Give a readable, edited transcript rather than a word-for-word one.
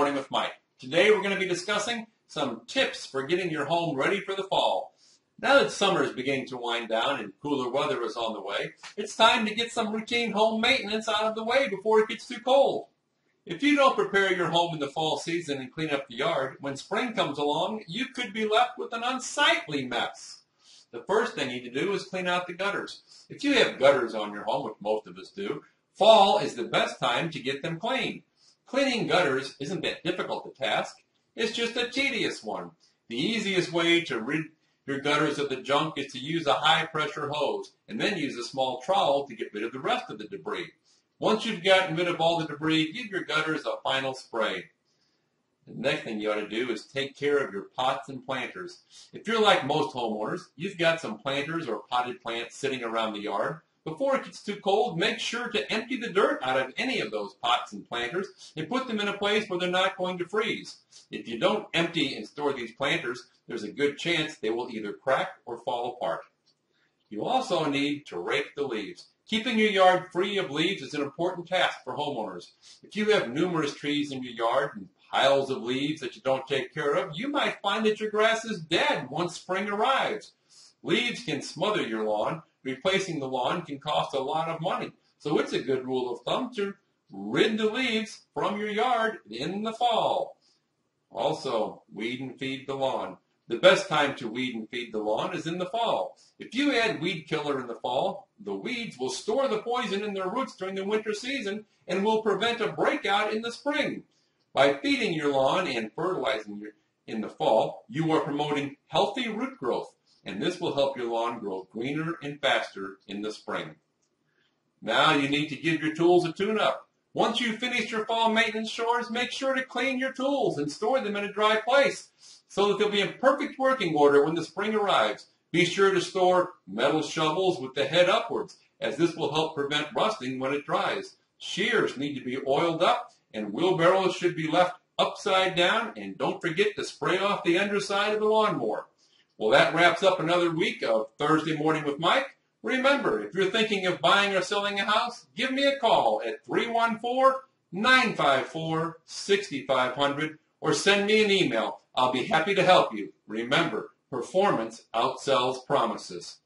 Morning with Mike. Today we're going to be discussing some tips for getting your home ready for the fall. Now that summer is beginning to wind down and cooler weather is on the way, it's time to get some routine home maintenance out of the way before it gets too cold. If you don't prepare your home in the fall season and clean up the yard, when spring comes along, you could be left with an unsightly mess. The first thing you need to do is clean out the gutters. If you have gutters on your home, which most of us do, fall is the best time to get them cleaned. Cleaning gutters isn't that difficult a task. It's just a tedious one. The easiest way to rid your gutters of the junk is to use a high-pressure hose and then use a small trowel to get rid of the rest of the debris. Once you've gotten rid of all the debris, give your gutters a final spray. The next thing you ought to do is take care of your pots and planters. If you're like most homeowners, you've got some planters or potted plants sitting around the yard. Before it gets too cold, make sure to empty the dirt out of any of those pots and planters and put them in a place where they're not going to freeze. If you don't empty and store these planters, there's a good chance they will either crack or fall apart. You also need to rake the leaves. Keeping your yard free of leaves is an important task for homeowners. If you have numerous trees in your yard and piles of leaves that you don't take care of, you might find that your grass is dead once spring arrives. Leaves can smother your lawn. Replacing the lawn can cost a lot of money. So it's a good rule of thumb to rid the leaves from your yard in the fall. Also, weed and feed the lawn. The best time to weed and feed the lawn is in the fall. If you add weed killer in the fall, the weeds will store the poison in their roots during the winter season and will prevent a breakout in the spring. By feeding your lawn and fertilizing in the fall, you are promoting healthy root growth, and this will help your lawn grow greener and faster in the spring. Now you need to give your tools a tune-up. Once you've finished your fall maintenance chores, make sure to clean your tools and store them in a dry place so that they'll be in perfect working order when the spring arrives. Be sure to store metal shovels with the head upwards, as this will help prevent rusting when it dries. Shears need to be oiled up, and wheelbarrows should be left upside down, and don't forget to spray off the underside of the lawnmower. Well, that wraps up another week of Thursday Morning with Mike. Remember, if you're thinking of buying or selling a house, give me a call at 314-954-6500 or send me an email. I'll be happy to help you. Remember, performance outsells promises.